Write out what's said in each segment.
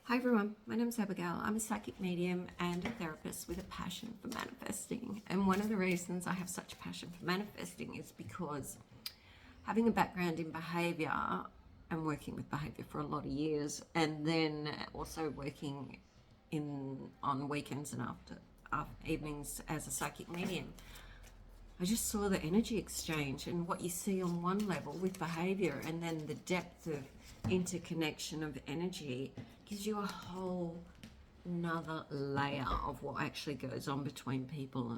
Hi everyone, my name is Abigail. I'm a psychic medium and a therapist with a passion for manifesting. And one of the reasons I have such a passion for manifesting is because having a background in behavior and working with behavior for a lot of years, and then also working on weekends and after evenings as a psychic medium, I just saw the energy exchange and what you see on one level with behavior, and then the depth of interconnection of energy gives you a whole another layer of what actually goes on between people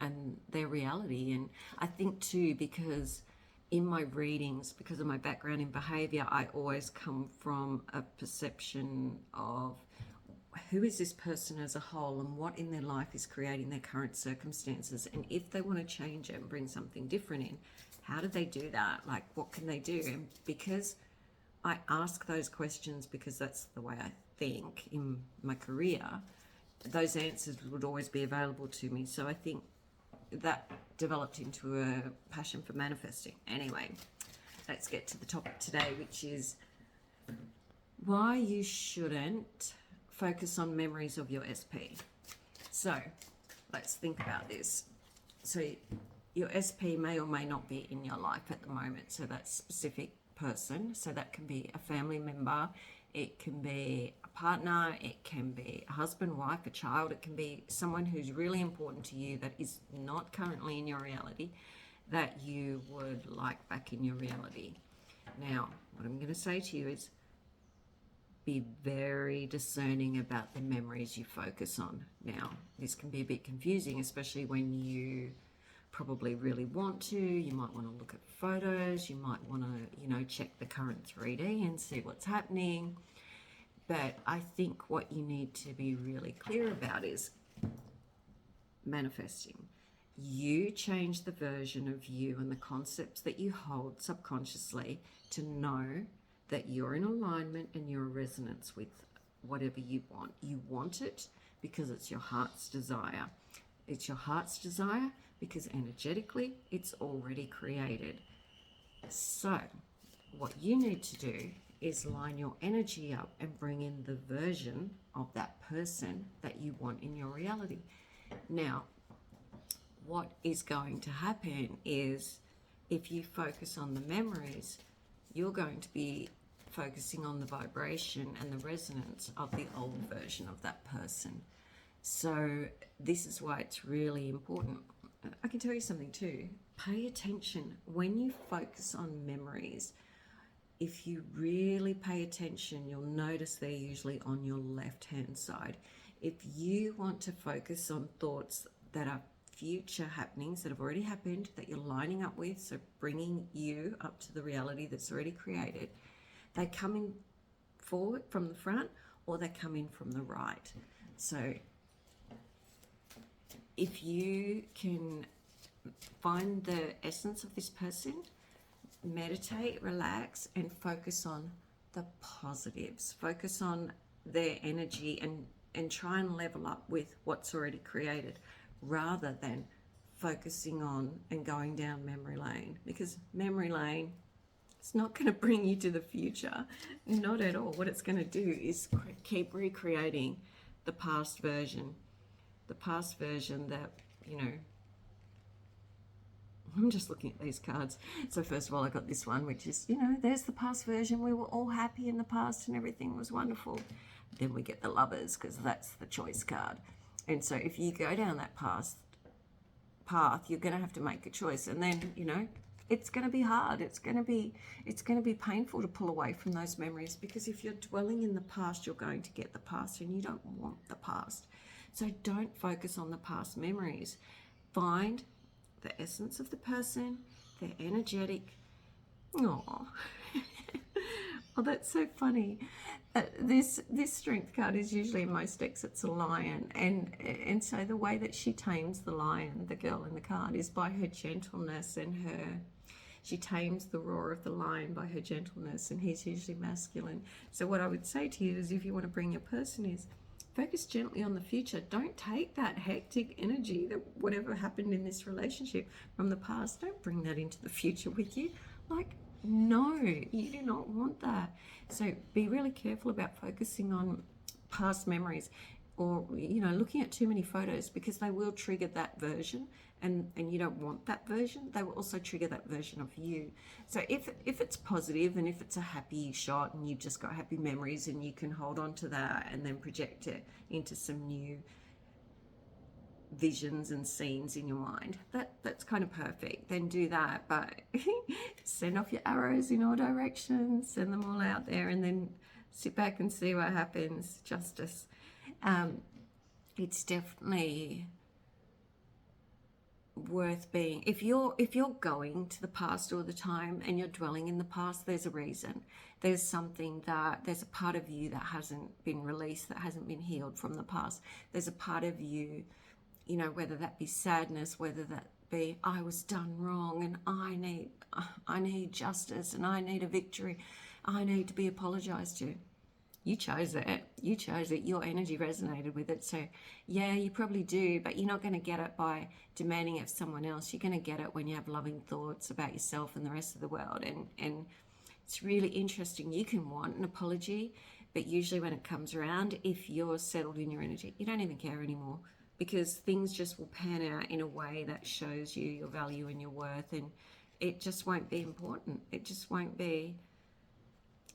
and their reality. And I think too, because in my readings, because of my background in behavior, I always come from a perception of who is this person as a whole and what in their life is creating their current circumstances, and if they want to change it and bring something different in, how do they do that? Like, what can they do? And because I ask those questions, because that's the way I think in my career, those answers would always be available to me. So I think that developed into a passion for manifesting. Anyway, let's get to the topic today, which is why you shouldn't focus on memories of your SP. So let's think about this. So your SP may or may not be in your life at the moment. So that specific person, so that can be a family member, it can be a partner, it can be a husband, wife, a child, it can be someone who's really important to you that is not currently in your reality, that you would like back in your reality. Now, what I'm going to say to you is be very discerning about the memories you focus on. Now, this can be a bit confusing, especially when you probably really want to. You might want to look at photos, you might want to, check the current 3D and see what's happening. But I think what you need to be really clear about is manifesting. You change the version of you and the concepts that you hold subconsciously to know that you're in alignment and you're in resonance with whatever you want. You want it because it's your heart's desire. It's your heart's desire because energetically it's already created. So what you need to do is line your energy up and bring in the version of that person that you want in your reality. Now, what is going to happen is if you focus on the memories, you're going to be focusing on the vibration and the resonance of the old version of that person. So this is why it's really important. I can tell you something too. Pay attention when you focus on memories. If you really pay attention, you'll notice they're usually on your left-hand side. If you want to focus on thoughts that are future happenings that have already happened, that you're lining up with, so bringing you up to the reality that's already created, they come in forward from the front or they come in from the right. So if you can find the essence of this person, meditate, relax, and focus on the positives. Focus on their energy and try and level up with what's already created, rather than focusing on and going down memory lane, because memory lane, it's not going to bring you to the future, not at all. What it's going to do is keep recreating the past version that, I'm just looking at these cards. So first of all, I got this one, which is, there's the past version. We were all happy in the past and everything was wonderful. Then we get the Lovers, because that's the choice card. And so if you go down that past path, you're going to have to make a choice. And then, it's going to be hard. It's going to be painful to pull away from those memories, because if you're dwelling in the past, you're going to get the past, and you don't want the past. So don't focus on the past memories. Find the essence of the person, their energetic. Oh, oh, that's so funny. This strength card is usually in most decks. It's a lion, and so the way that she tames the lion, the girl in the card, is by her gentleness and her. She tames the roar of the lion by her gentleness, and he's usually masculine. So what I would say to you is, if you want to bring your person, is focus gently on the future. Don't take that hectic energy, that whatever happened in this relationship from the past, don't bring that into the future with you. Like, No, you do not want that. So be really careful about focusing on past memories, or looking at too many photos, because they will trigger that version, and you don't want that version. They will also trigger that version of you. So if it's positive, and if it's a happy shot and you've just got happy memories, and you can hold on to that and then project it into some new visions and scenes in your mind, that's kind of perfect. Then do that, but send off your arrows in all directions, send them all out there, and then sit back and see what happens. Justice. It's definitely worth being. If you're going to the past all the time and you're dwelling in the past, there's a reason. There's something, there's a part of you that hasn't been released, that hasn't been healed from the past. There's a part of you, whether that be sadness, whether that be I was done wrong and I need justice, and I need a victory, I need to be apologized to. You chose it. You chose it. Your energy resonated with it. So yeah, you probably do, but you're not going to get it by demanding it of someone else. You're going to get it when you have loving thoughts about yourself and the rest of the world. And it's really interesting. You can want an apology, but usually when it comes around, if you're settled in your energy, you don't even care anymore, because things just will pan out in a way that shows you your value and your worth, and it just won't be important. It just won't be,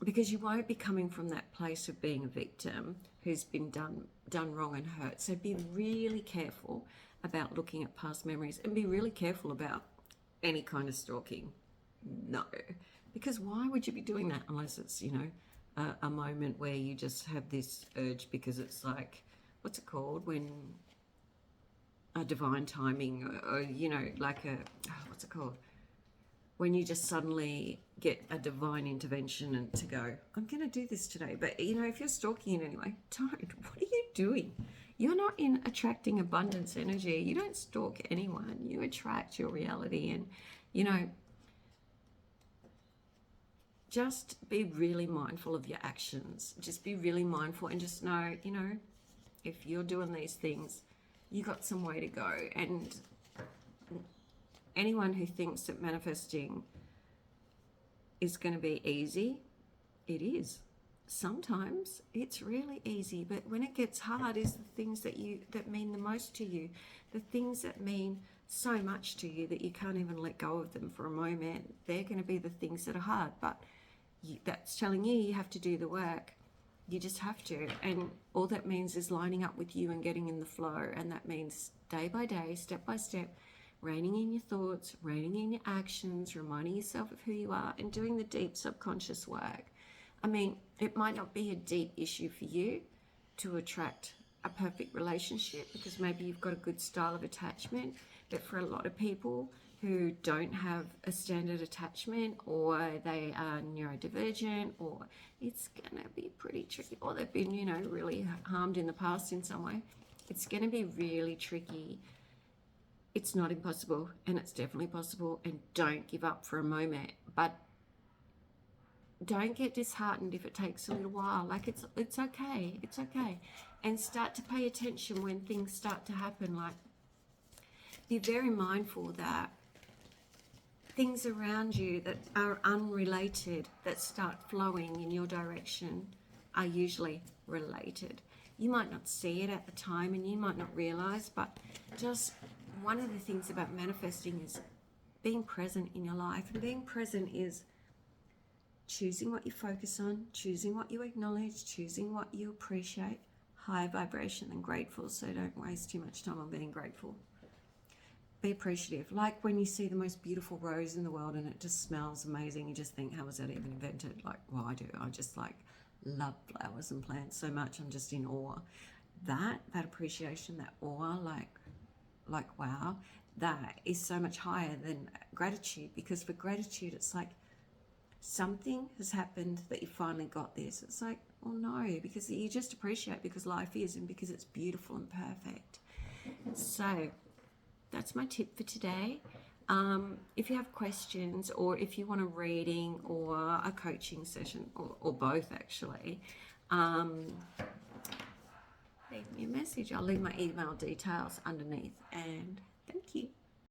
because you won't be coming from that place of being a victim who's been done wrong and hurt. So be really careful about looking at past memories, and be really careful about any kind of stalking. No, because why would you be doing that unless it's a moment where you just have this urge, because it's like, what's it called, when a divine timing, or like a, what's it called, when you just suddenly get a divine intervention and to go, I'm going to do this today. But if you're stalking in any way, don't. What are you doing? You're not in attracting abundance energy. You don't stalk anyone. You attract your reality. And just be really mindful of your actions. Just be really mindful, and just know, if you're doing these things, you got some way to go. And anyone who thinks that manifesting is going to be easy, it is. Sometimes it's really easy, but when it gets hard, is the things that mean the most to you, the things that mean so much to you that you can't even let go of them for a moment. They're going to be the things that are hard, but that's telling you have to do the work. You just have to, and all that means is lining up with you and getting in the flow, and that means day by day, step by step, reining in your thoughts, reining in your actions, reminding yourself of who you are, and doing the deep subconscious work. I mean, it might not be a deep issue for you to attract a perfect relationship, because maybe you've got a good style of attachment, but for a lot of people who don't have a standard attachment, or they are neurodivergent, or it's gonna be pretty tricky, or they've been, really harmed in the past in some way, it's gonna be really tricky. It's not impossible, and it's definitely possible, and don't give up for a moment, but don't get disheartened if it takes a little while. Like, it's okay, it's okay. And start to pay attention when things start to happen. Like, be very mindful that things around you that are unrelated, that start flowing in your direction, are usually related. You might not see it at the time, and you might not realize, but just one of the things about manifesting is being present in your life. And being present is choosing what you focus on, choosing what you acknowledge, choosing what you appreciate, high vibration and grateful. So don't waste too much time on being grateful. Be appreciative. Like when you see the most beautiful rose in the world and it just smells amazing, you just think, how was that even invented? Like, well, I do. I just love flowers and plants so much. I'm just in awe. That appreciation, that awe, like wow, that is so much higher than gratitude, because for gratitude, it's like something has happened that you finally got this. It's like, well, no, because you just appreciate because life is, and because it's beautiful and perfect. So that's my tip for today. If you have questions, or if you want a reading or a coaching session, or both actually, leave me a message. I'll leave my email details underneath, and thank you.